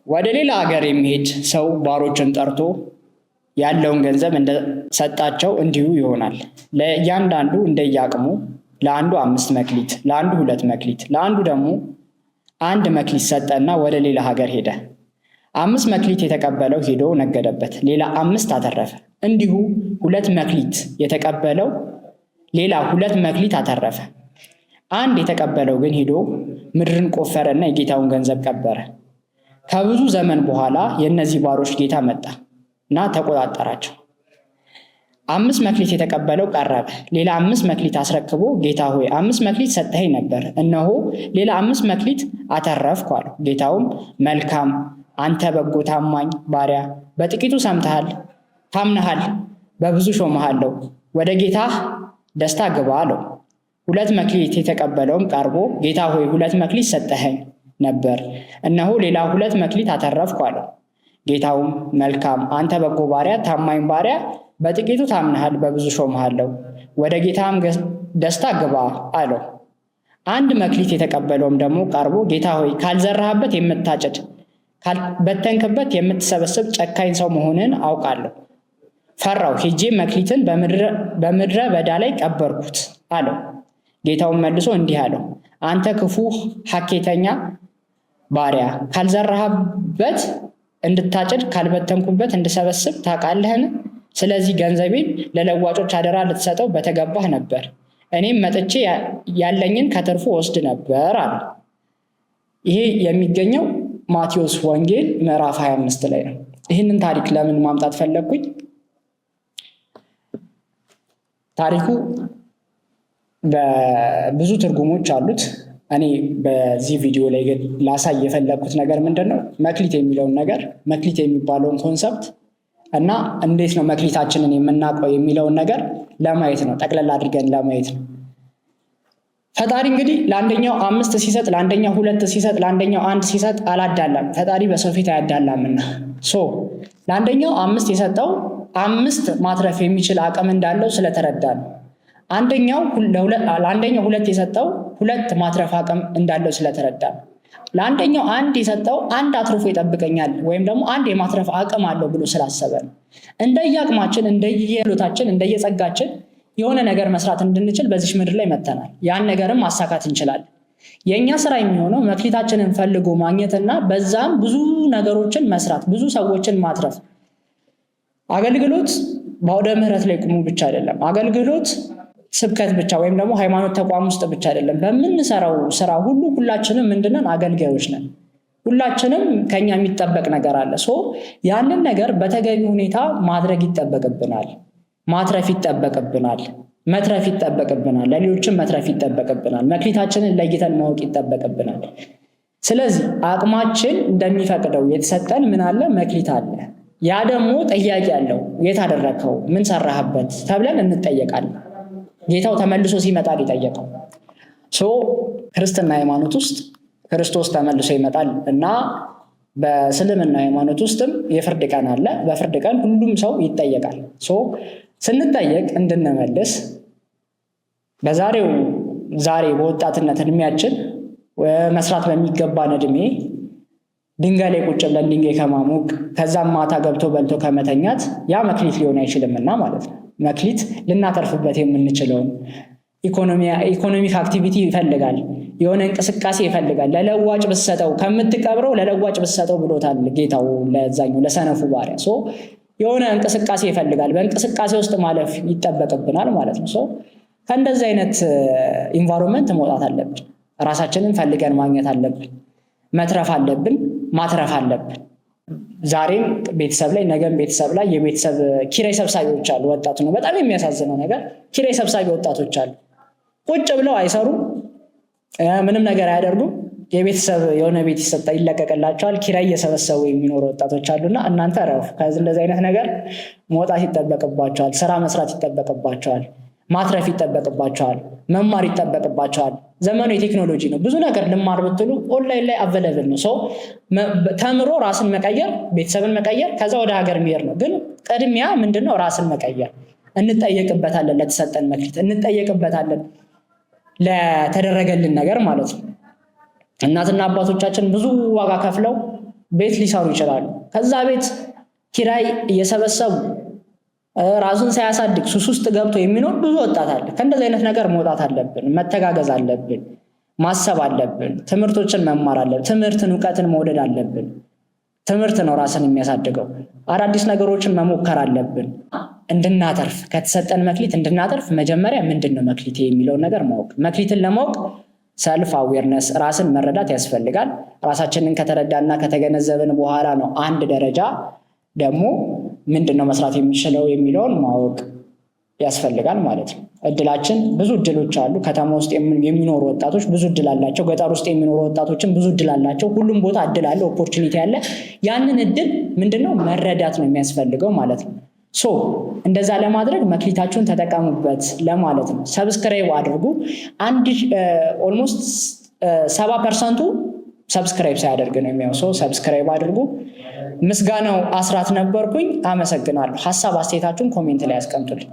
ወደ ሌላ ሀገር የሚሄድ ሰው ባሮችን ጠርቶ ያለውን ገንዘብ እንደሰጣቸው እንዲሁ ይሆናል። ለእያንዳንዱ እንደየአቅሙ ለአንዱ 5 መክሊት፣ ለአንዱ 2 መክሊት፣ ለአንዱ ደግሞ 1 መክሊት ሰጠና ወደ ሌላ ሀገር ሄደ። 5 መክሊት የተቀበለው ሄዶ ነገደበት፣ ሌላ 5 አተረፈ። እንዲሁ 2 መክሊት የተቀበለው ሌላ 2 መክሊት አተረፈ። 1 የተቀበለው ግን ሄዶ ምድርን ቆፈረና የጌታውን ገንዘብ ቀበረ። ከብዙ ዘመን በኋላ የእነዚህ ባሮች ጌታ መጣ እና ተቆጣጠራቸው። 5 መክሊት የተቀበለው ቀረበ፣ ሌላ 5 መክሊት አስረክቦ ጌታ ሆይ 5 መክሊት ሰጠኸኝ ነበር፣ እነሆ ሌላ 5 መክሊት አተረፍኩ አለው። ጌታውም መልካም አንተ በጎ ታማኝ ባሪያ፣ በጥቂቱ ሰምተሃል ታምነሃል፣ በብዙ ሾመሃለሁ፣ ወደ ጌታህ ደስታ ግባ አለው። 2 መክሊት የተቀበለውም ቀርቦ ጌታ ሆይ 2 መክሊት ሰጠኸኝ ነበር፣ እነሆ ሌላ 2 መክሊት አተረፍኩ አለው። ጌታውም መልካም አንተ በጎ ባሪያ ታማኝ ባሪያ፣ በጥቂቱ ታምነሃል፣ በብዙ ሾመሃለሁ፣ ወደ ጌታህም ደስታ ግባ አለው። 1 መክሊት የተቀበለውም ደግሞ ቀርቦ ጌታ ሆይ ካልዘራህበት የምታጭድ ካልበተንክበት የምትሰበስብ ጨካኝ ሰው መሆንን አውቃለሁ። ፈራው፣ ሄጄ መክሊትን በምድረ በዳ ላይ ቀበርኩት አለው። ጌታውን መልሶ እንዲህ አለው፣ አንተ ክፉ ሐኬተኛ ባሪያ፣ ካልዘራህበት እንድታጭድ ካልበተንኩበት እንድሰበስብ ታውቃለህን? ስለዚህ ገንዘቤን ለለዋጮች አደራ ልትሰጠው በተገባህ ነበር፣ እኔም መጥቼ ያለኝን ከትርፉ ወስድ ነበር አለ። ይሄ የሚገኘው ማቴዎስ ወንጌል ምዕራፍ 25 ላይ ነው። ይህንን ታሪክ ለምን ማምጣት ፈለግኩኝ? ታሪኩ በብዙ ትርጉሞች አሉት። እኔ በዚህ ቪዲዮ ላይ ግን ላሳይ የፈለግኩት ነገር ምንድን ነው? መክሊት የሚለውን ነገር፣ መክሊት የሚባለውን ኮንሰፕት እና እንዴት ነው መክሊታችንን የምናውቀው የሚለውን ነገር ለማየት ነው። ጠቅለል አድርገን ለማየት ነው። ፈጣሪ እንግዲህ ለአንደኛው 5 ሲሰጥ፣ ለአንደኛው 2 ሲሰጥ፣ ለአንደኛው 1 ሲሰጥ አላዳላም። ፈጣሪ በሰው ፊት አያዳላምና ለአንደኛው 5 የሰጠው 5 ማትረፍ የሚችል አቅም እንዳለው ስለተረዳ ነው። ለአንደኛው 2 የሰጠው 2 ማትረፍ አቅም እንዳለው ስለተረዳ ነው። ለአንደኛው 1 የሰጠው 1 አትርፎ ይጠብቀኛል ወይም ደግሞ 1 የማትረፍ አቅም አለው ብሎ ስላሰበ ነው። እንደየአቅማችን፣ እንደየሎታችን፣ እንደየጸጋችን የሆነ ነገር መስራት እንድንችል በዚህ ምድር ላይ መተናል። ያን ነገርም ማሳካት እንችላለን። የእኛ ስራ የሚሆነው መክሊታችንን ፈልጎ ማግኘትና በዛም ብዙ ነገሮችን መስራት፣ ብዙ ሰዎችን ማትረፍ። አገልግሎት በአውደ ምህረት ላይ ቁሙ ብቻ አይደለም። አገልግሎት ስብከት ብቻ ወይም ደግሞ ሃይማኖት ተቋም ውስጥ ብቻ አይደለም። በምንሰራው ስራ ሁሉ ሁላችንም ምንድነን? አገልጋዮች ነን። ሁላችንም ከኛ የሚጠበቅ ነገር አለ። ያንን ነገር በተገቢ ሁኔታ ማድረግ ይጠበቅብናል። ማትረፍ ይጠበቅብናል። መትረፍ ይጠበቅብናል። ለሌሎችም መትረፍ ይጠበቅብናል። መክሊታችንን ለይተን ማወቅ ይጠበቅብናል። ስለዚህ አቅማችን እንደሚፈቅደው የተሰጠን ምን አለ? መክሊት አለ። ያ ደግሞ ጥያቄ አለው። የት አደረግከው? ምን ሰራህበት? ተብለን እንጠየቃለን። ጌታው ተመልሶ ሲመጣ ሊጠየቀው። ክርስትና ሃይማኖት ውስጥ ክርስቶስ ተመልሶ ይመጣል እና በእስልምና ሃይማኖት ውስጥም የፍርድ ቀን አለ። በፍርድ ቀን ሁሉም ሰው ይጠየቃል። ስንጠየቅ እንድንመልስ ዛሬ በወጣትነት እድሜያችን መስራት በሚገባን እድሜ ድንጋይ ላይ ቁጭ ብለን ድንጋይ ከማሞቅ ከዛም ማታ ገብቶ በልቶ ከመተኛት ያ መክሊት ሊሆን አይችልምና ማለት ነው። መክሊት ልናተርፍበት የምንችለውን ኢኮኖሚክ አክቲቪቲ ይፈልጋል። የሆነ እንቅስቃሴ ይፈልጋል። ለለዋጭ ብትሰጠው ከምትቀብረው ለለዋጭ ብትሰጠው ብሎታል ጌታው ለዛኛው ለሰነፉ ባሪያ። የሆነ እንቅስቃሴ ይፈልጋል። በእንቅስቃሴ ውስጥ ማለፍ ይጠበቅብናል ማለት ነው። ከእንደዚህ አይነት ኢንቫይሮንመንት መውጣት አለብን። ራሳችንን ፈልገን ማግኘት አለብን። መትረፍ አለብን። ማትረፍ አለብን። ዛሬም ቤተሰብ ላይ ነገም ቤተሰብ ላይ የቤተሰብ ኪራይ ሰብሳቢዎች አሉ። ወጣቱ ነው በጣም የሚያሳዝነው ነገር። ኪራይ ሰብሳቢ ወጣቶች አሉ። ቁጭ ብለው አይሰሩም፣ ምንም ነገር አያደርጉም። የቤተሰብ የሆነ ቤት ይለቀቅላቸዋል። ኪራይ እየሰበሰቡ የሚኖሩ ወጣቶች አሉና እናንተ ረፉ። ከዚህ እንደዚህ አይነት ነገር መውጣት ይጠበቅባቸዋል። ስራ መስራት ይጠበቅባቸዋል። ማትረፍ ይጠበቅባቸዋል። መማር ይጠበቅባቸዋል። ዘመኑ የቴክኖሎጂ ነው። ብዙ ነገር ልማር ብትሉ ኦንላይን ላይ አቬለብል ነው። ተምሮ ራስን መቀየር፣ ቤተሰብን መቀየር፣ ከዛ ወደ ሀገር መሄድ ነው። ግን ቅድሚያ ምንድነው? ራስን መቀየር። እንጠየቅበታለን። ለተሰጠን መክሊት እንጠየቅበታለን። ለተደረገልን ነገር ማለት ነው። እናትና አባቶቻችን ብዙ ዋጋ ከፍለው ቤት ሊሰሩ ይችላሉ። ከዛ ቤት ኪራይ እየሰበሰቡ ራሱን ሳያሳድግ ሱስ ውስጥ ገብቶ የሚኖር ብዙ ወጣት አለ። ከእንደዚህ አይነት ነገር መውጣት አለብን። መተጋገዝ አለብን። ማሰብ አለብን። ትምህርቶችን መማር አለብን። ትምህርትን፣ እውቀትን መውደድ አለብን። ትምህርት ነው ራስን የሚያሳድገው። አዳዲስ ነገሮችን መሞከር አለብን። እንድናተርፍ ከተሰጠን መክሊት እንድናተርፍ መጀመሪያ ምንድነው መክሊቴ የሚለውን ነገር ማወቅ። መክሊትን ለማወቅ ሰልፍ አዌርነስ ራስን መረዳት ያስፈልጋል። ራሳችንን ከተረዳና ከተገነዘብን በኋላ ነው አንድ ደረጃ ደግሞ ምንድነው መስራት የሚችለው የሚለውን ማወቅ ያስፈልጋል ማለት ነው። እድላችን ብዙ እድሎች አሉ። ከተማ ውስጥ የሚኖሩ ወጣቶች ብዙ እድል አላቸው። ገጠር ውስጥ የሚኖሩ ወጣቶችም ብዙ እድል አላቸው። ሁሉም ቦታ እድል አለ፣ ኦፖርቹኒቲ አለ። ያንን እድል ምንድነው መረዳት ነው የሚያስፈልገው ማለት ነው። እንደዛ ለማድረግ መክሊታችሁን ተጠቀሙበት ለማለት ነው። ሰብስክራይብ አድርጉ። ኦልሞስት 70% ሰብስክራይብ ሳያደርግ ነው የሚያው። ሰብስክራይብ አድርጉ። ምስጋናው አስራት ነበርኩኝ። አመሰግናለሁ። ሀሳብ አስተያየታችሁን ኮሜንት ላይ አስቀምጡልኝ።